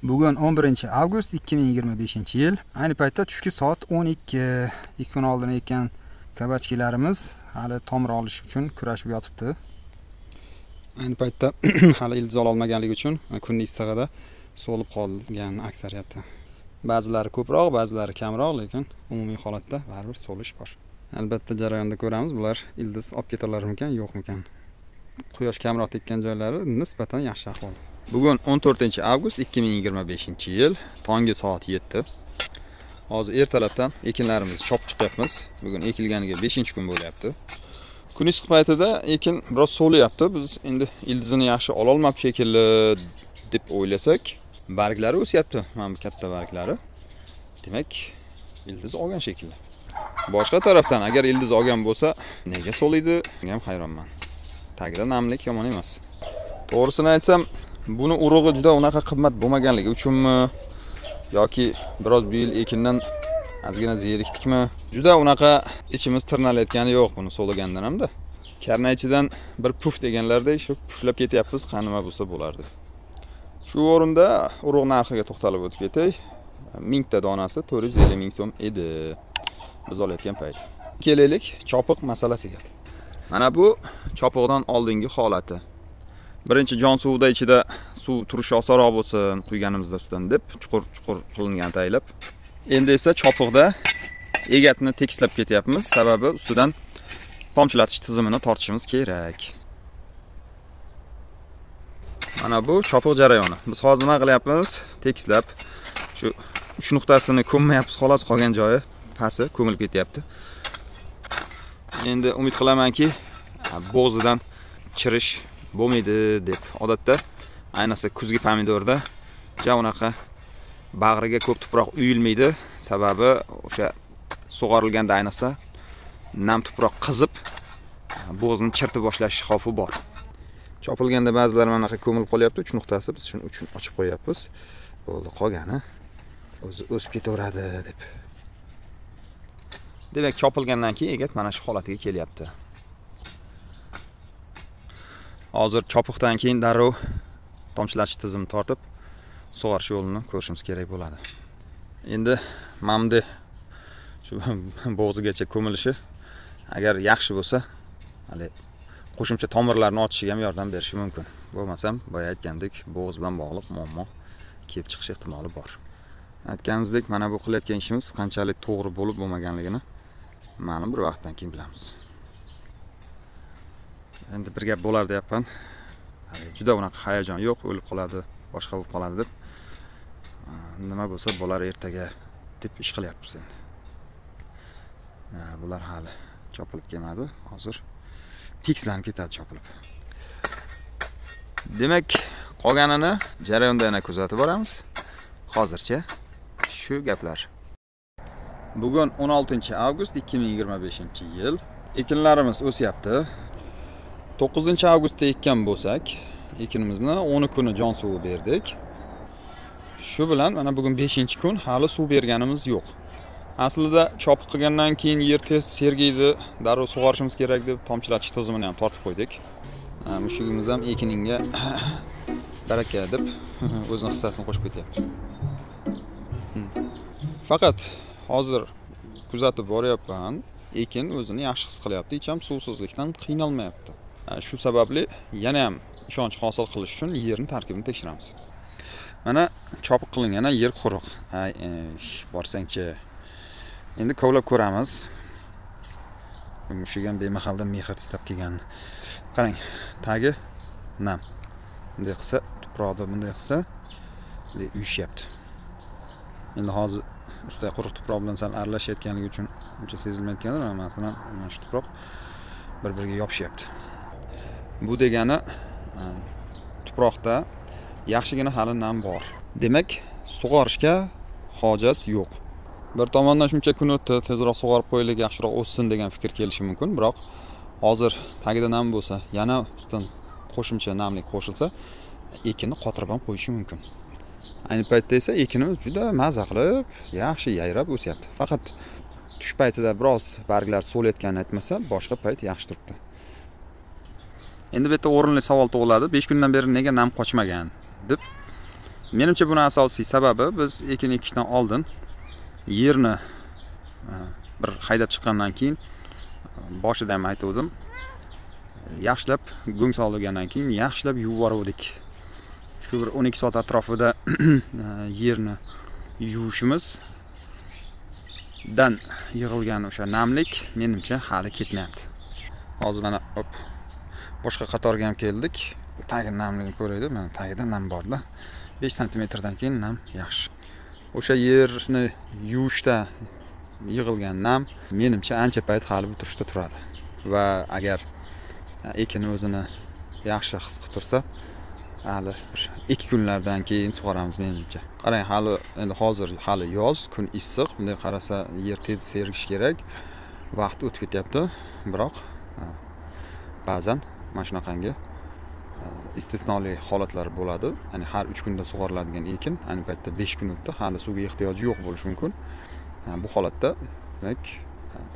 Bugun 11-avgust 2025-yil. Ayni paytda tushki soat 12. 2 kun oldin ekan kabachkilarimiz hali tomir olish uchun kurashib yotibdi. Ayni paytda hali ildiz ola olmaganligi uchun kunning issig'ida so'lib qolgan aksariyati. Ba'zilari ko'proq, ba'zilari kamroq, lekin umumiy holatda baribir so'lish bor. Albatta jarayonda ko'ramiz, bular ildiz olib ketalarmikan, yo'qmikan. Quyosh kamroq tekkan joylari nisbatan yaxshi ahvol. Bugun 14-avgust 2025-yil, tongi soat 7. Hozir ertalabdan ekinlarimizni chopib chiqyapmiz. Bugun ekilganiga 5-kun bo'lyapti. Kun issiq paytida ekin biroz so'liyapti. Biz endi ildizini yaxshi ola olmabdi shekilli deb o'ylasak, barglari o'syapti. Mana bu katta barglari. Demak, ildiz olgan shekilli. Boshqa tarafdan agar ildiz olgan bo'lsa, nega so'liydi? Men ham hayronman. Tagida namlik yomon emas. To'g'risini aytsam, buni urug'i juda unaqa qimmat bo'lmaganligi uchunmi yoki biroz bu yil ekindan ozgina zerikdikmi, juda unaqa ichimiz tirnalayotgani yo'q buni so'lagandan hamda. Karnaychidan bir puf deganlardek shu puflab ketyapmiz, qanima bo'lsa bo'lardi. Shu o'rinda urug' narxiga to'xtalib o'tib ketay. 1000 ta donasi 450 ming so'm edi biz olayotgan payt. Kelaylik chopiq masalasiga. Mana bu chopiqdan oldingi holati. Birinchi jon suvida ichida suv turishi osonroq bo'lsin, quyganimizda ustidan deb chuqur qilingan taylab. Endi esa chopiqda egatni tekislab ketyapmiz, sababi ustidan tomchilatish tizimini tortishimiz kerak. Mana bu chopiq jarayoni. Biz hozir nima qilyapmiz? Tekislab shu 3 nuqtasini ko'mmayapmiz, xolos qolgan joyi pasi ko'milib ketyapti. Endi umid qilamanki, bo'g'zidan chirish bo'lmaydi deb. Odatda ayniqsa kuzgi pomidorda unaqa bag'riga ko'p tuproq uyilmaydi, sababi o'sha sug'orilganda ayniqsa nam tuproq qizib bo'g'zni chirtib boshlash xavfi bor. Chopilganda ba'zilari mana bunaqa ko'milib qolyapti, 3 nuqtasi, biz shuning uchun ochib qo'yapmiz. Bo'ldi, qolgani o'zi o'sib ketaveradi deb. Demak, chopilgandan keyin egat mana shu holatiga kelyapti. Hozir chopiqdan keyin darrov tomchilatish tizimini tortib, sug'orish yo'lini ko'rishimiz kerak bo'ladi. Endi mana bunday shu bo'g'zigacha ko'milishi agar yaxshi bo'lsa, hali qo'shimcha tomirlarni ochishiga ham yordam berishi mumkin. Bo'lmasam, boya aytgandek, bo'g'z bilan bog'liq muammo kelib chiqish ehtimoli bor. Aytganimizdek, mana bu qilayotgan ishimiz qanchalik to'g'ri bo'lib bo'lmaganligini ma'lum bir vaqtdan keyin bilamiz. Endi bir gap bo'lar deyapman. Juda unaqa hayajon yo'q, o'lib qoladi, boshqa bo'lib qoladi deb. Nima bo'lsa bo'lar ertaga deb ish qilyapmiz endi. Bular hali chopilib kelmadi, hozir tekslanib ketadi chopilib. Demak, qolganini jarayonda yana kuzatib boramiz. Hozircha shu gaplar. Bugun 16-avgust 2025-yil. Ekinlarimiz o'syapti. 9-avgustda ekkan bo'lsak, ekinimizni 10 kuni jon suvi berdik. Shu bilan mana bugun 5-kun hali suv berganimiz yo'q. Aslida chopiq qilgandan keyin yer tez sergiydi, darrov sug'orishimiz kerak deb tomchilatish tizimini ham tortib qo'ydik. Mushugimiz ham ekiningga baraka deb o'zining hissasini qo'shib ketyapti. Faqat hozir kuzatib boryapman, ekin o'zini yaxshi his qilyapti, hech ham suvsizlikdan qiynalmayapti. Shu sababli yana ham ishonch hosil qilish uchun yerning tarkibini tekshiramiz. Mana chopiq qilingan yer quruq. Borsangchi. Endi kovlab ko'ramiz. Mushuk ham bemahalda mehr istab kelgan. Qarang, tagi nam. Bunday qilsa, tuproqda bunday qilsa, uyishyapti. Endi hozir ustida quruq tuproq bilan sal aralashayotganligi uchun uncha sezilmayotgandir, masalan, mana shu tuproq bir-biriga yopishyapti. Bu degani tuproqda yaxshigina hali nam bor. Demak, sug'orishga hojat yo'q. Bir tomondan shuncha kun o'tdi, tezroq sug'orib qo'yaylik, yaxshiroq o'ssin degan fikr kelishi mumkin, biroq hozir tagida nam bo'lsa, yana ustidan qo'shimcha namlik qo'shilsa, ekinni qotirib ham qo'yishi mumkin. Ayni paytda esa ekinimiz juda maza qilib, yaxshi yayrab o'syapti. Faqat tush paytida biroz barglar so'layotganini aytmasa, boshqa payt yaxshi turibdi. Endi bu yerda o'rinli savol tug'iladi. 5 kundan beri nega nam qochmagan deb. Menimcha buni asosiy sababi biz ekin ekishdan oldin yerni bir haydab chiqqandan keyin boshida ham aytgandim. Yaxshilab go'ng solgandan keyin yaxshilab yuvib yubordik. Shu bir 12 soat atrofida yerni yuvishimiz dan yig'ilgan o'sha namlik menimcha hali ketmayapti. Hozir mana hop boshqa qatorga ham keldik. Tagi namligini ko'raylik. Mana tagida nam borda. 5 sm dan keyin nam yaxshi. O'sha yerni yuvishda yig'ilgan nam menimcha ancha payt hali bu turishda turadi. Va agar ekin o'zini yaxshi his qilib tursa, hali 2 kunlardan keyin sug'oramiz menimcha. Qarang, hali endi hozir hali yoz, kun issiq, bunday qarasa yer tez serigish kerak. Vaqt o'tib ketyapti, biroq ba'zan mana shunaqangi istisnoli holatlar bo'ladi. Ya'ni har 3 kunda sug'oriladigan ekin, ayni paytda 5 kun o'tdi, hali suvga ehtiyoji yo'q bo'lishi mumkin. Bu holatda demak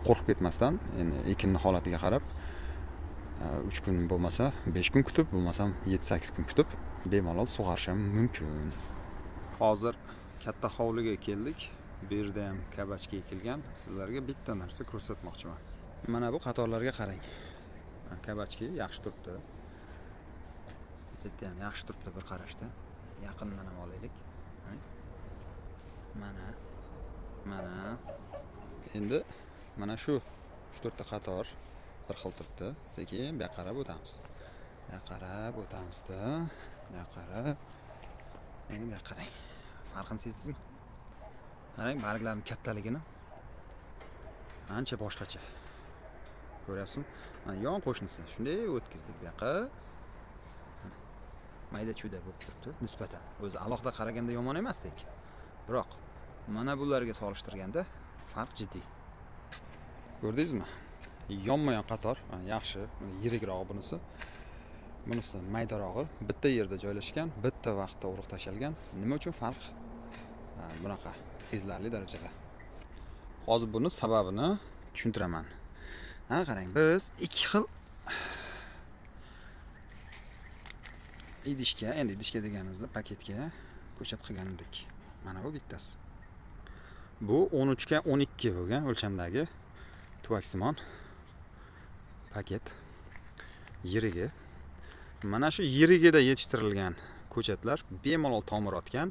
qo'rqib ketmasdan, ya'ni ekinning holatiga qarab 3 kun bo'lmasa 5 kun kutib, bo'lmasam 7-8 kun kutib bemalol sug'orish ham mumkin. Hozir katta hovliga keldik. Bu yerda ham kabachka ekilgan. Sizlarga bitta narsa ko'rsatmoqchiman. Mana bu qatorlarga qarang. Kabachka yaxshi turibdi. Bitta ham yaxshi turibdi bir qarashda. Yaqindan ham olaylik. Mana. Endi mana shu 3-4 ta qator bir xil turibdi. Sekin bu yoqqa qarab o'tamiz. Bu yoqqa qarab o'tamizda. Bu yoqqa qarab. Endi bu yoqqa qarang. Farqini sezdingizmi? Qarang, barglarning kattaligini. Ancha boshqacha. Ko'ryapsizmi? Mana yon qo'shnisi shunday o'tkazdik bu yoqqa. Mayda-chuda bo'lib turibdi nisbatan. O'zi alohida qaraganda yomon emasdik. Biroq mana bularga solishtirganda farq jiddiy. Ko'rdingizmi? Yonma-yon qator, yaxshi, yirikroq bunisi. Bunisi maydarog'i, bitta yerda joylashgan, bitta vaqtda urug' tashalgan. Nima uchun farq? Bunaqa sezilarli darajada. Hozir buni sababini tushuntiraman. Ana qarang, biz 2 xil idishga, endi idishga deganimizda paketga ko'chat qilgan edik. Mana bu bittasi. Bu 13 ga 12 bo'lgan o'lchamdagi tuvaksimon paket yirigi. Mana shu yirigida yetishtirilgan ko'chatlar bemalol tomir otgan,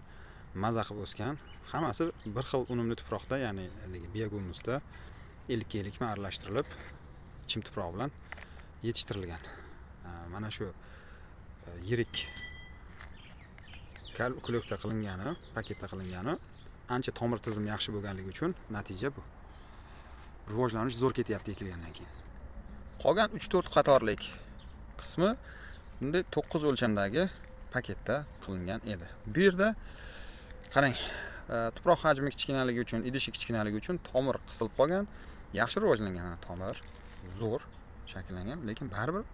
maza qilib o'sgan, hammasi bir xil unumli tuproqda, ya'ni biohumusda ellik-ellikma aralashtirilib, chim tuproq bilan yetishtirilgan. Mana shu yirik kulokda qilingani, paketda qilingani ancha tomir tizim yaxshi bo'lganligi uchun natija bu. Rivojlanish zo'r ketyapti ekilgandan keyin. Qolgan 3-4 qatorlik qismi bunday 9 o'lchamdagi paketda qilingan edi. Bu yerda qarang, tuproq hajmi kichkinaligi uchun, idishi kichkinaligi uchun tomir qisilib qolgan, yaxshi rivojlangan tomir, zo'r shakllangan, lekin baribir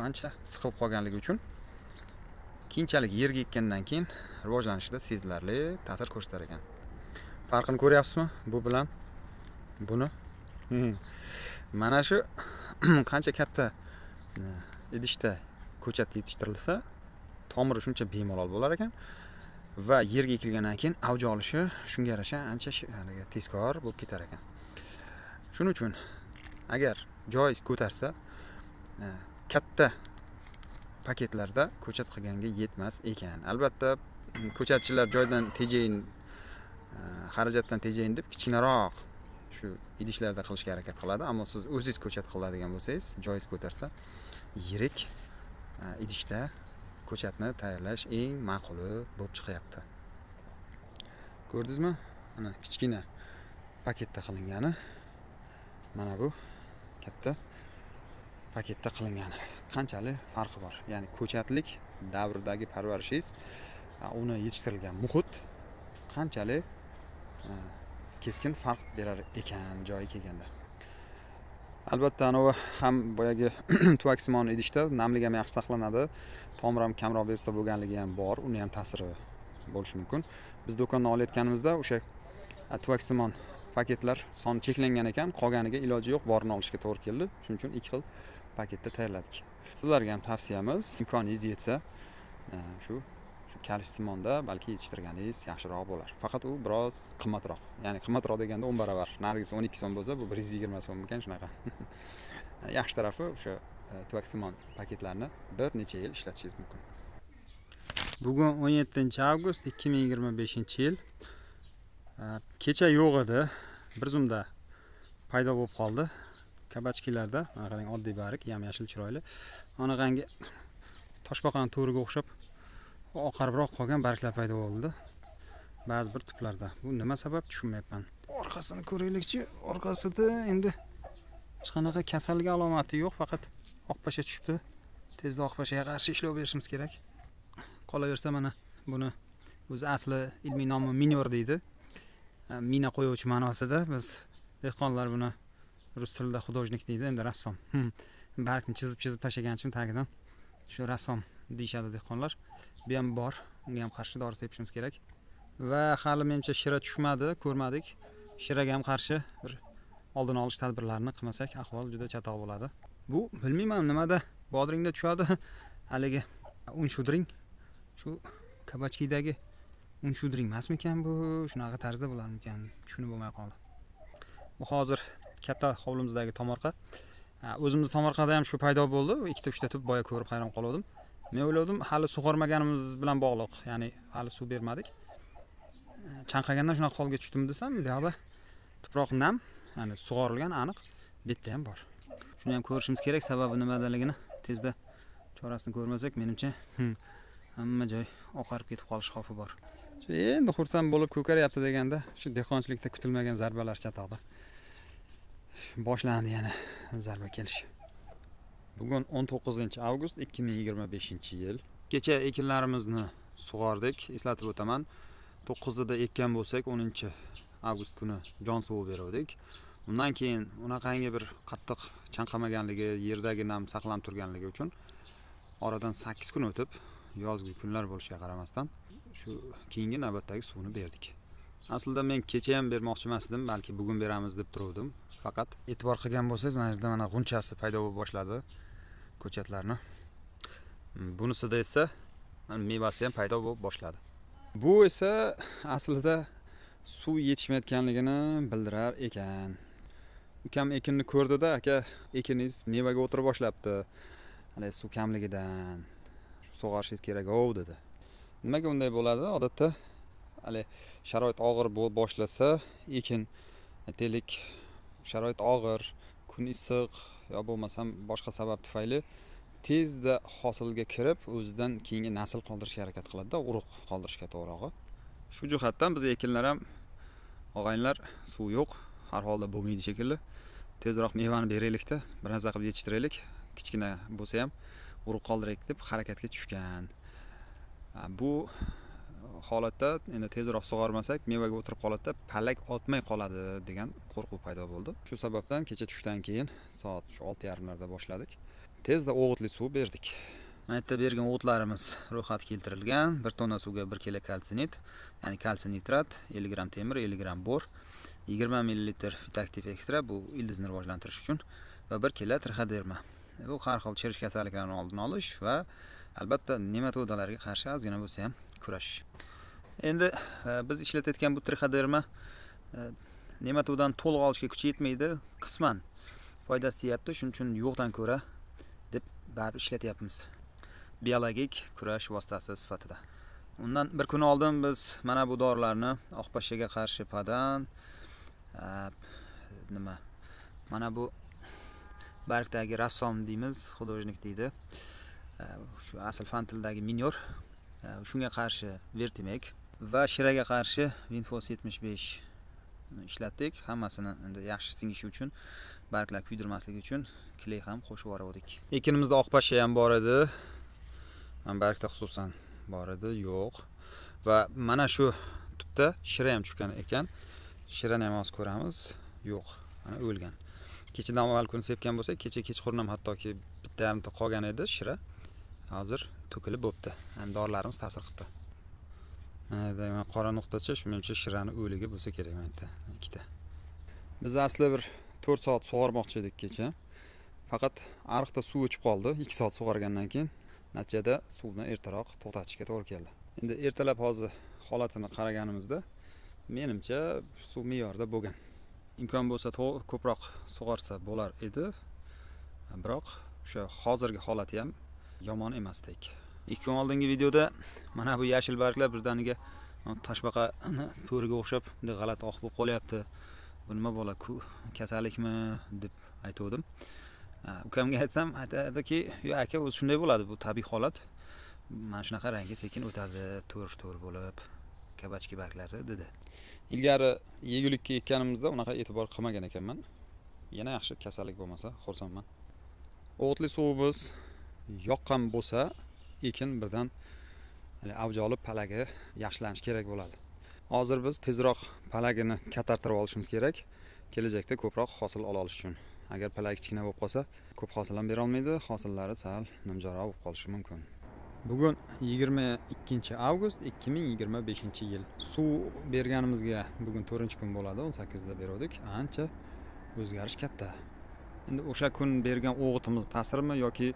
ancha siqilib qolganligi uchun keyinchalik yerga ekkandan keyin rivojlanishida sezilarli ta'sir ko'rsatar ekan. Farqini ko'ryapsizmi bu bilan buni? Mana shu qancha katta idishda ko'chat yetishtirilsa, tomiri shuncha bemalol bo'lar ekan va yerga ekilgandan keyin avj olishi shunga yarasha ancha tezkor bo'lib ketar ekan. Shuning uchun agar joyiz ko'tarsa, katta paketlarda ko'chat qilganga yetmas ekan. Albatta, ko'chatchilar joydan tejayin, xarajatdan tejayin deb kichkinaroq shu idishlarda qilishga harakat qiladi, ammo siz o'zingiz ko'chat qiladigan bo'lsangiz, joyiz ko'tarsa, yirik idishda ko'chatni tayyorlash eng ma'quli bo'lib chiqyapti. Ko'rdingizmi? Mana kichkina paketda qilingani, mana bu katta paketda qilingani. Qanchalik farqi bor? Ya'ni ko'chatlik davridagi parvarishingiz, uni yetishtirilgan muhit qanchalik keskin farq berar ekan joyi kelganda. Albatta, anavi ham boyagi tuvaksimon idishda namlik ham yaxshi saqlanadi, tomir ham kamroq bezda bo'lganligi ham bor, uni ham ta'siri bo'lishi mumkin. Biz do'kondan olayotganimizda o'sha tuvaksimon paketlar soni cheklangan ekan, qolganiga iloji yo'q, borini olishga to'g'ri keldi. Shuning uchun 2 xil paketda tayyorladik. Sizlarga ham tavsiyamiz, imkoningiz yetsa, shu shu kalsimonda balki yetishtirganingiz yaxshiroq bo'lar. Faqat u biroz qimmatroq. Ya'ni qimmatroq deganda 10 barobar. Narigisi 12 so'm bo'lsa, bu 120 so'm ekan shunaqa. Yaxshi tarafi o'sha Tuaximon paketlarni bir necha yil ishlatishingiz mumkin. Bugun 17-avgust 2025-yil. Kecha yo'q edi. Bir zumda paydo bo'lib qoldi. Kabachkilarda, mana qarang, oddiy barik, yam-yashil chiroyli. Anaqangi toshbaqani to'riga o'xshab oqaribroq qolgan barglar paydo bo'ldi. Ba'zi bir tuplarda. Bu nima sabab tushunmayapman. Orqasini ko'raylikchi. Orqasida endi hech qanaqa kasallik alomati yo'q, faqat oqpasha tushibdi. Tezda oqpashaga qarshi ishlov berishimiz kerak. Qolaversa mana buni o'zi asli ilmiy nomi minyor deydi. Mina qo'yuvchi ma'nosida. Biz dehqonlar buni rus tilida xudojnik deydi, endi rassom. Bargni chizib tashlagan uchun tagidan shu rassom deyshadi dehqonlar. Bu ham bor, unga ham qarshi dori sepishimiz kerak. Va hali menimcha shira tushmadi, ko'rmadik. Shiraga ham qarshi bir oldini olish tadbirlarini qilmasak, ahvol juda chatoq bo'ladi. Bu bilmayman nimada bodringda tushadi. Haligi un shudring, shu kabachkidagi un shudring emasmikan bu? Shunaqa tarzda bo'larmikan? Tushunib bo'lmay qoldi. Bu hozir katta hovlimizdagi tomorqa. O'zimiz tomorqada ham shu paydo bo'ldi. Ikkita uchta tup boya ko'rib hayron qoldim. Men o'yladim, hali sug'ormaganimiz bilan bog'liq, ya'ni hali suv bermadik. Chanqagandan shunaqa holga tushdim desam, bu yoqda tuproq nam, ya'ni sug'orilgan aniq, bitta ham bor. Shuni ham ko'rishimiz kerak, sababi nimadaligini. Tezda chorasini ko'rmasak, menimcha hamma joy oqarib ketib qolish xavfi bor. Endi xursand bo'lib ko'karyapti deganda, shu dehqonchilikda kutilmagan zarbalar chatoqda. Boshlandi yana zarba kelish. Bugun 19-avgust 2025-yil. Kecha ekinlarimizni sug'ordik. Eslatib o'taman. 9-da ekkan bo'lsak, 10-avgust kuni jon suvi berdik. Undan keyin unaqangi bir qattiq chanqamaganligi, yerdagi nam saqlanib turganligi uchun oradan 8 kun o'tib, yozgi kunlar bo'lishiga qaramasdan shu keyingi navbatdagi suvni berdik. Aslida men kecha ham bermoqchi emasdim, balki bugun beramiz deb turuvdim. Faqat e'tibor qilgan bo'lsangiz, mana yerda mana g'unchasi paydo bo'lib boshladi ko'chatlarni. Bunisida esa mevasi ham paydo bo'lib boshladi. Bu esa aslida suv yetishmayotganligini bildirar ekan. Ukam ekinni ko'rdi-da, aka, ekiningiz mevaga o'tirib boshlabdi. Hali suv kamligidan sug'orishingiz kerak-ov dedi. Nimaga unday bo'ladi? Odatda hali sharoit og'ir bo'lib boshlasa, ekin aytaylik sharoit og'ir, kun issiq yo bo'lmasam boshqa sabab tufayli tezda hosilga kirib, o'zidan keyingi nasl qoldirishga harakat qiladi-da, urug' qoldirishga to'g'rog'i. Shu jihatdan biz ekinlar ham og'aynilar suv yo'q, har holda bo'lmaydi shekilli. Tezroq mevani beraylik-da, bir narsa qilib yetishtiraylik, kichkina bo'lsa ham urug' qoldiraylik deb harakatga tushgan. Bu holatda endi tezroq sug'ormasak, mevaga o'tirib qoladi-da, palak otmay qoladi degan qo'rquv paydo bo'ldi. Shu sababdan kecha tushdan keyin soat 6:30larda boshladik. Tezda o'g'itli suv berdik. Mana yerda bergan o'g'itlarimiz ro'yxatga keltirilgan. 1 tonna suvga 1 kg kalsinit, ya'ni kalsiy nitrat, 50 g temir, 50 g bor, 20 ml Fitaktiv ekstra, bu ildizni rivojlantirish uchun, va 1 kg trichoderma. Bu har xil chirish kasalliklarini oldini olish va albatta nematodalarga qarshi ozgina bo'lsa ham kurashish. Endi biz ishlatayotgan bu trichoderma nematodan to'liq olishga kuchi yetmaydi, qisman foydasi teyapti, shuning uchun yo'qdan ko'ra deb baribir ishlatyapmiz. Biologik kurash vositasi sifatida. Undan bir kun oldin biz mana bu dorilarni oqpashaga qarshi padan, mana bu bargdagi rassom deymiz, xudojnik deydi. Shu asl fan tilidagi minyor, shunga qarshi Vertimek va shiraga qarshi Vinfos 75 ishlatdik. Hammasini endi yaxshi singishi uchun, barglar kuydirmasligi uchun kley ham qo'shib yubordik. Ekinimizda oqpasha ham bor edi. Bargda xususan bor edi, yo'q. Va mana shu tupda shira ham tushgan ekan. Shirani ham hozir ko'ramiz, yo'q. Mana o'lgan. Kechadan avval kun sepgan bo'lsa, kecha kechqurun ham hattoki bitta yarimta qolgan edi shira. Hozir to'kilib bo'pti. Ham dorilarimiz ta'sir qildi. Mana qora nuqtacha, shu menimcha shirani o'ligi bo'lsa kerak mana yerda, ikkita. Biz asli bir 4 soat sug'ormoqchi edik kecha. Faqat ariqda suv o'chib qoldi. 2 soat sug'organdan keyin natijada suvni ertaroq to'xtatishga to'g'ri keldi. Endi ertalab hozir holatini qaraganimizda menimcha suv me'yorida bo'lgan. Imkon bo'lsa ko'proq sug'orsa bo'lar edi. Biroq o'sha hozirgi holati ham yomon emasdek. 2 kun oldingi videoda mana bu yashil barglar birdaniga toshbaqani to'riga o'xshab bunday g'alati oq bo'lib qolyapti. Bu nima bo'la, kasallikmi deb aytdim. Ukamga aytsam, aytadiki, "Yo'q aka, o'zi shunday bo'ladi, bu tabiiy holat. Mana shunaqa rangi sekin o'tadi, to'r bo'lib, kabachki barglari" dedi. Ilgari yegulikka ekkanimizda unaqa e'tibor qilmagan ekanman. Yana yaxshi kasallik bo'lmasa, xursandman. O'g'itli suvimiz yoqqan bo'lsa, ekin birdan avj olib palagi yaxshilanish kerak bo'ladi. Hozir biz tezroq palagini katartirib olishimiz kerak, kelajakda ko'proq hosil ola olish uchun. Agar palagi kichkina bo'lib qolsa, ko'p hosil ham bera olmaydi, hosillari sal nimjoroq bo'lib qolishi mumkin. Bugun 22 avgust 2025-yil. Suv berganimizga bugun 4-kun bo'ladi, 18da berdik. Ancha o'zgarish katta. Endi o'sha kun bergan o'g'itimiz ta'sirimi yoki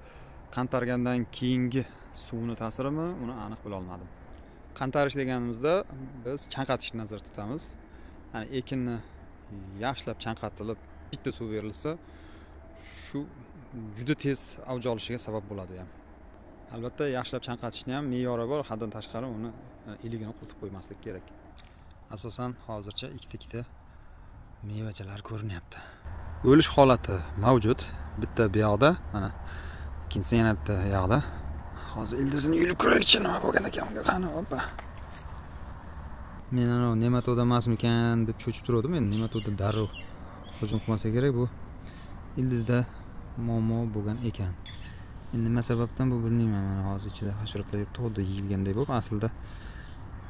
qantargandan keyingi suvni ta'sirimi, uni aniq bila olmadim. Qantarish deganimizda biz chanqatishni nazarda tutamiz. Ya'ni ekinni yaxshilab chanqatilib, bitta suv berilsa, shu juda tez avj olishiga sabab bo'ladi ham. Albatta, yaxshilab chanqatishni ham me'yori bor, haddan tashqari uni iligini quritib qo'ymaslik kerak. Asosan hozircha ikkita mevachalar ko'rinyapti. O'lish holati mavjud. Bitta bu yoqda, mana ikkinchisi yana bitta yoqda. Hozir ildizini yulib ko'raylikchi, nima bo'lgan ekan unga. Qani, oppa. Men ana nematoda emasmikan deb cho'chib turdim. Men nematoda darrov hujum qilmasa kerak, bu ildizda muammo bo'lgan ekan. Endi nima sababdan bu bilmayman. Mana hozir ichida hasharotlar yuribdi, xuddi yeyilganday bo'lib, aslida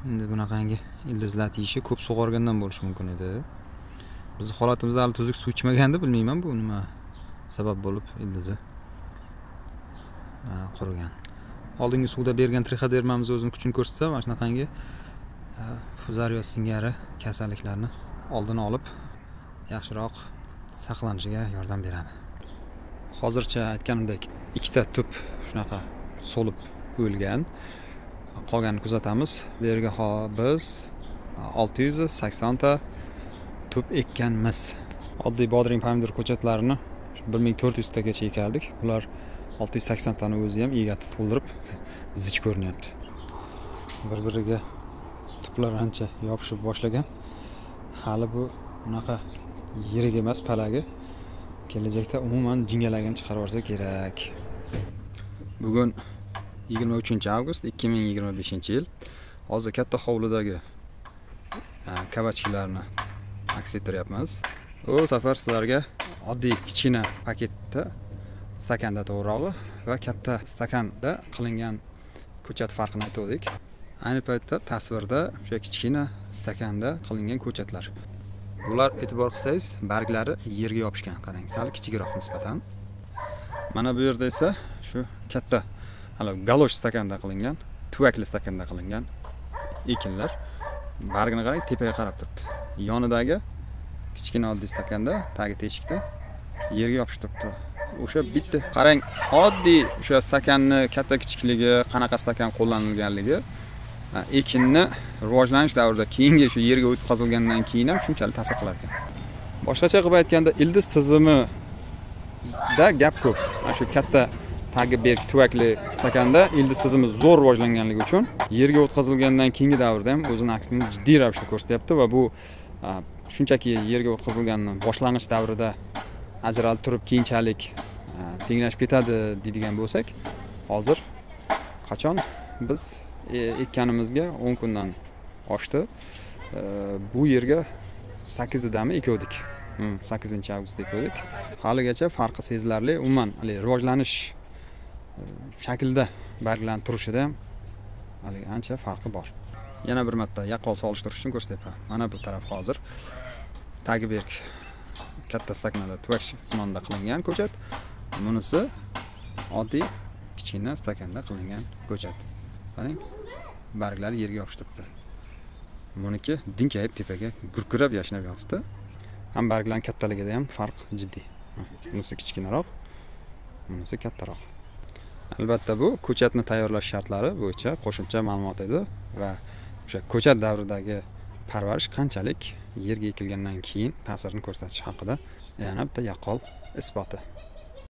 endi bunaqangi ildizlar yeyishi ko'p sug'organdan bo'lishi mumkin edi. Biz holatimizda hali tuzuk suv ichmaganda, bilmayman bu nima sabab bo'lib ildizi qurigan. Oldingi suvda bergan trichodermamiz o'zini kuchini ko'rsatsa, mana shunaqangi fuzariyoz singari kasalliklarni oldini olib, yaxshiroq saqlanishiga yordam beradi. Hozircha aytganimdek, ikkita tup shunaqa so'lib o'lgan. Qolganini kuzatamiz. Bu yerga biz 680 ta tup ekkanmiz. Oddiy bodring pomidor ko'chatlarini 1400 tagacha ekardik. Ular 680 tani o'zi ham egati to'ldirib zich ko'rinyapti. Bir-biriga tuplar ancha yopishib boshlagan. Hali bu unaqa yirik emas palagi. Kelajakda umuman jingalagini chiqarib olsa kerak. Bugun 23 avgust 2025-yil. Hozir katta hovlidagi kabachkilarni aks ettiryapmiz. Bu safar sizlarga oddiy kichkina paketda, stakanda to'g'rirog'i va katta stakanda qilingan ko'chat farqini aytdik. Ayni paytda tasvirda o'sha kichkina stakanda qilingan ko'chatlar. Bular e'tibor qilsangiz, barglari yerga yopishgan, qarang, sal kichikroq nisbatan. Mana bu yerda esa shu katta, galosh stakanda qilingan, tuvakli stakanda qilingan ekinlar. Bargini qarang, tepaga qarab turibdi. Yonidagi kichkina oddiy stakanda, tagi teshikda yerga yopishib turibdi. O'sha bitta, qarang, oddiy o'sha stakanni katta kichikligi, qanaqa stakan qo'llanilganligi ekinni rivojlanish davrida keyingi shu yerga o'tkazilgandan keyin ham shunchalik ta'sir qilar ekan. Boshqacha qilib aytganda, ildiz tizimida gap ko'p. Shu katta tagi berk tuvakli stakanda ildiz tizimi zo'r rivojlanganligi uchun yerga o'tkazilgandan keyingi davrda ham o'zini aksini jiddiy ravishda ko'rsatyapti va bu shunchaki yerga o'tkazilganning boshlanish davrida ajralib turib keyinchalik tenglashib ketadi deydigan bo'lsak, hozir qachon biz ekkanimizga 10 kundan oshdi. Bu yerga 8-dami ekdik. 8-avgustda ekdik. Haligacha farqi sezilarli. Umuman, rivojlanish shaklida barglanib turishida ham ancha farqi bor. Yana bir marta yaqqol solishtirish uchun ko'rsatyapman. Mana bu taraf hozir tagi berk katta stakanda tuvak simonda qilingan ko'chat. Bunisi oddiy kichkina stakanda qilingan ko'chat. Qarang, barglari yerga yopishib turibdi. Buniki dinkayib tepaga gurkirab yashnab yotibdi. Ham barglarning kattaligida ham farq jiddiy. Bunisi kichkinaroq, bunisi kattaroq. Albatta bu ko'chatni tayyorlash shartlari bo'yicha qo'shimcha ma'lumot edi va o'sha ko'chat davridagi parvarish qanchalik yerga ekilgandan keyin ta'sirini ko'rsatishi haqida yana bitta yaqqol isboti.